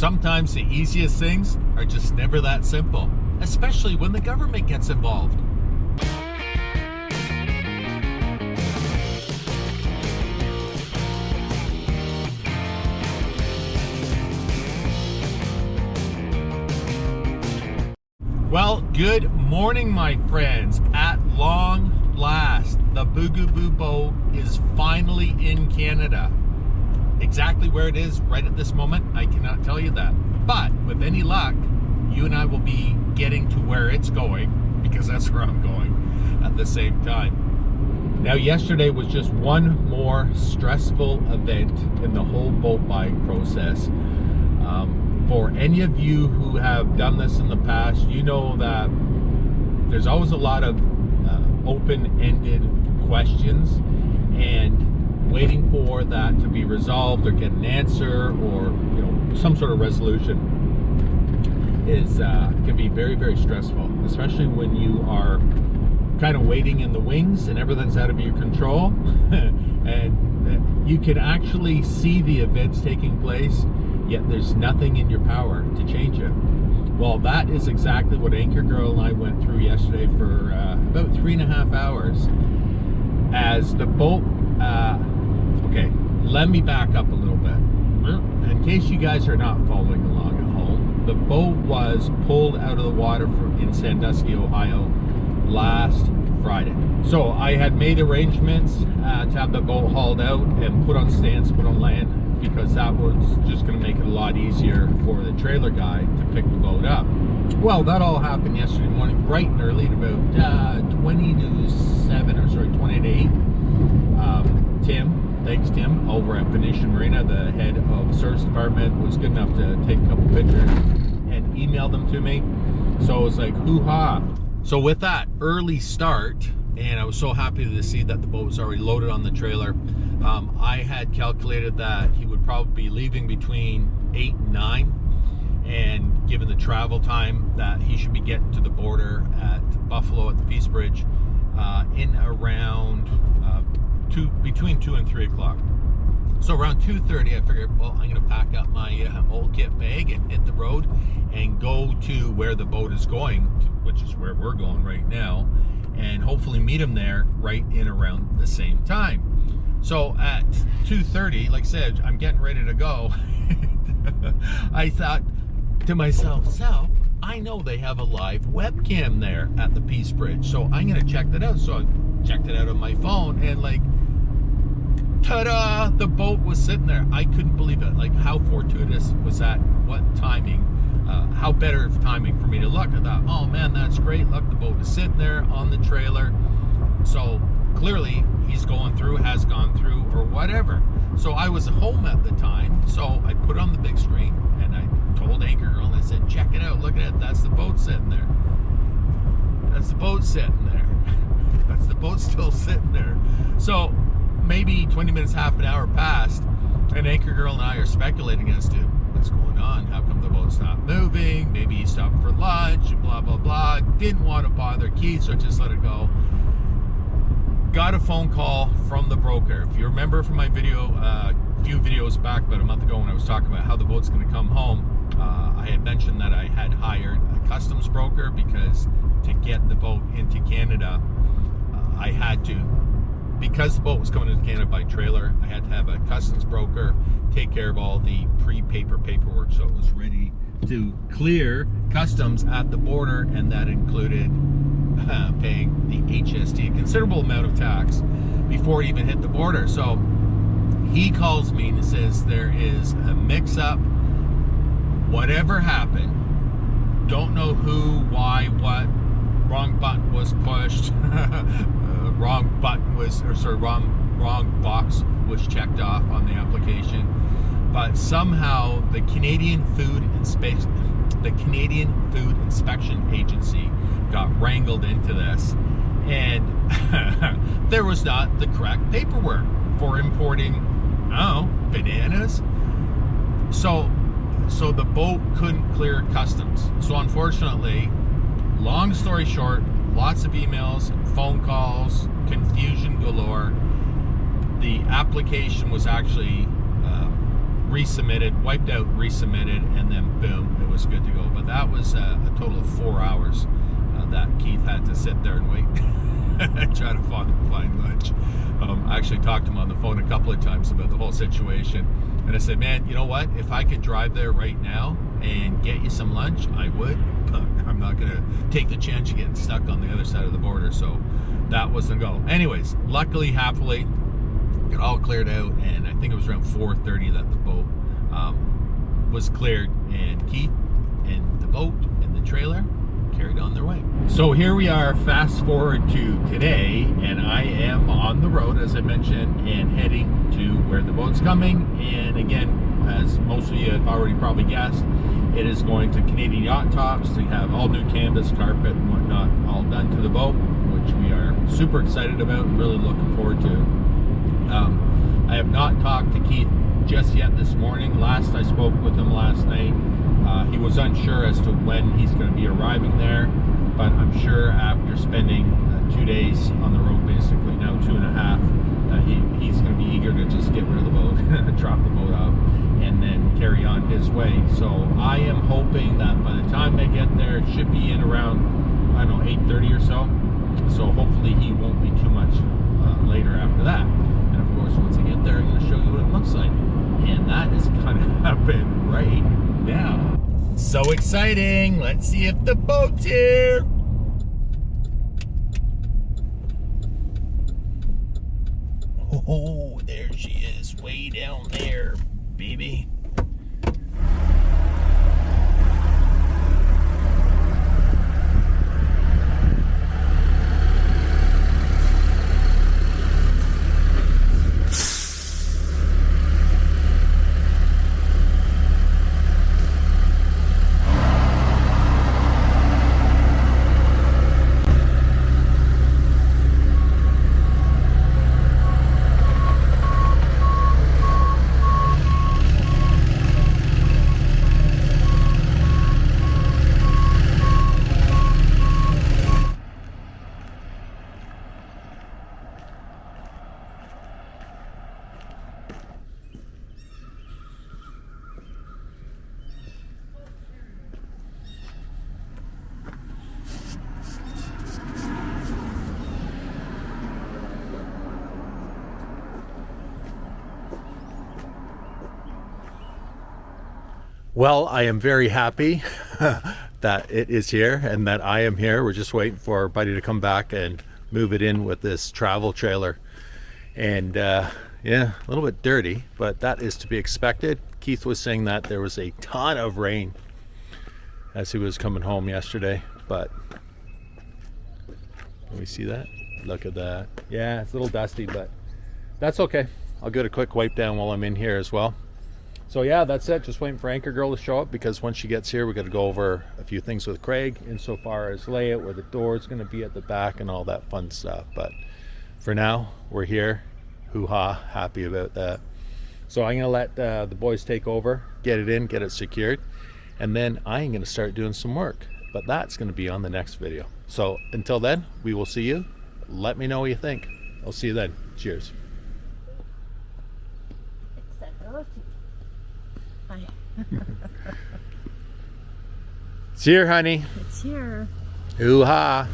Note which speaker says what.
Speaker 1: Sometimes the easiest things are just never that simple, especially when the government gets involved. Well, good morning, my friends. At long last, the Boogaboo boat is finally in Canada. Exactly where it is right at this moment, I cannot tell you that. But with any luck, you and I will be getting to where it's going, because that's where I'm going at the same time. Now, yesterday was just one more stressful event in the whole boat buying process. For any of you who have done this in the past, you know that there's always a lot of open-ended questions, and waiting for that to be resolved or get an answer, or some sort of resolution is can be very, very stressful, especially when you are kind of waiting in the wings and everything's out of your control and you can actually see the events taking place, yet there's nothing in your power to change it. Well, that is exactly what Anchor Girl and I went through yesterday for about 3.5 hours. As the boat, okay, let me back up a little bit. In case you guys are not following along at home, the boat was pulled out of the water in Sandusky, Ohio last Friday. So I had made arrangements to have the boat hauled out and put on stands, put on land, because that was just going to make it a lot easier for the trailer guy to pick the boat up. Well, that all happened yesterday morning, bright and early, at about 20 to 7, or sorry, 20 to 8. Tim, over at Venetian Marina, the head of service department, was good enough to take a couple pictures and email them to me. So it was like, hoo-ha. So with that early start, and I was so happy to see that the boat was already loaded on the trailer, I had calculated that he would probably be leaving between 8 and 9, and given the travel time, that he should be getting to the border at Buffalo at the Peace Bridge in around between 2 and 3 o'clock. So around 2:30, I figured, well, I'm going to pack up my old kit bag and hit the road and go to where the boat is going, which is where we're going right now, and hopefully meet him there right in around the same time. So at 2:30, like I said, I'm getting ready to go. I thought to myself, Sal, I know they have a live webcam there at the Peace Bridge, so I'm going to check that out. So I checked it out on my phone, and like, ta-da, the boat was sitting there. I couldn't believe it. Like, how fortuitous was that? What timing? How better of timing for me to look. I thought, oh man, that's great. Look, the boat is sitting there on the trailer. So clearly he's going through, has gone through, or whatever. So I was home at the time, so I put on the big screen and I told Anchor Girl, and I said, check it out, look at it, that's the boat sitting there. That's the boat sitting there. That's the boat still sitting there. So maybe 20 minutes, half an hour passed, and Anchor Girl and I are speculating as to what's going on. How come the boat's not moving? Maybe he stopped for lunch, and blah, blah, blah. Didn't want to bother Keith, so I just let it go. Got a phone call from the broker. If you remember from my video, a few videos back, about a month ago, when I was talking about how the boat's going to come home, I had mentioned that I had hired a customs broker, because to get the boat into Canada, I had to, because the boat was coming into Canada by trailer, I had to have a customs broker take care of all the pre-paper paperwork, so it was ready to clear customs at the border, and that included paying the HST, a considerable amount of tax, before it even hit the border. So he calls me and says there is a mix-up, whatever happened, don't know who, why, what, wrong button was pushed, wrong box was checked off on the application, but somehow the Canadian Food Inspection Agency got wrangled into this, and there was not the correct paperwork for importing, bananas. So the boat couldn't clear customs. So unfortunately, long story short, lots of emails, phone calls, confusion galore. The application was actually resubmitted, wiped out, resubmitted, and then boom, it was good to go. But that was a total of 4 hours that Keith had to sit there and wait and try to find lunch. I actually talked to him on the phone a couple of times about the whole situation, and I said, man, you know what, if I could drive there right now and get you some lunch, I would, but I'm not gonna take the chance of getting stuck on the other side of the border. So that wasn't a go. Anyways, luckily, happily, got all cleared out, and I think it was around 4:30 that the boat was cleared, and Keith and the boat and the trailer carried on their way. So here we are, fast forward to today, and I am on the road, as I mentioned, and heading to where the boat's coming. And again, as most of you have already probably guessed, it is going to Canadian Yacht Tops to have all new canvas, carpet, and whatnot all done to the boat, which we are super excited about and really looking forward to. I have not talked to Keith just yet this morning. Last I spoke with him last night, he was unsure as to when he's going to be arriving there, but I'm sure after spending 2 days on the road, basically now 2.5, he's going to be eager to just get rid of the boat, drop the boat off, and then carry on his way. So I am hoping that by the time they get there, it should be in around, I don't know, 8:30 or so. So hopefully he won't be too much later after that. And of course, once I get there, I'm going to show you what it looks like. And that is going to happen right now. So exciting. Let's see if the boat's here. Oh, there she is, way down there, baby. Well, I am very happy that it is here and that I am here. We're just waiting for our buddy to come back and move it in with this travel trailer. And yeah, a little bit dirty, but that is to be expected. Keith was saying that there was a ton of rain as he was coming home yesterday, but can we see that? Look at that. Yeah, it's a little dusty, but that's okay. I'll get a quick wipe down while I'm in here as well. So yeah, that's it. Just waiting for Anchor Girl to show up, because once she gets here, we got to go over a few things with Craig insofar as layout, where the door is going to be at the back and all that fun stuff. But for now, we're here. Hoo-ha, happy about that. So I'm going to let the boys take over, get it in, get it secured, and then I'm going to start doing some work. But that's going to be on the next video. So until then, we will see you. Let me know what you think. I'll see you then. Cheers. It's here, honey.
Speaker 2: It's here.
Speaker 1: Hoo-ha.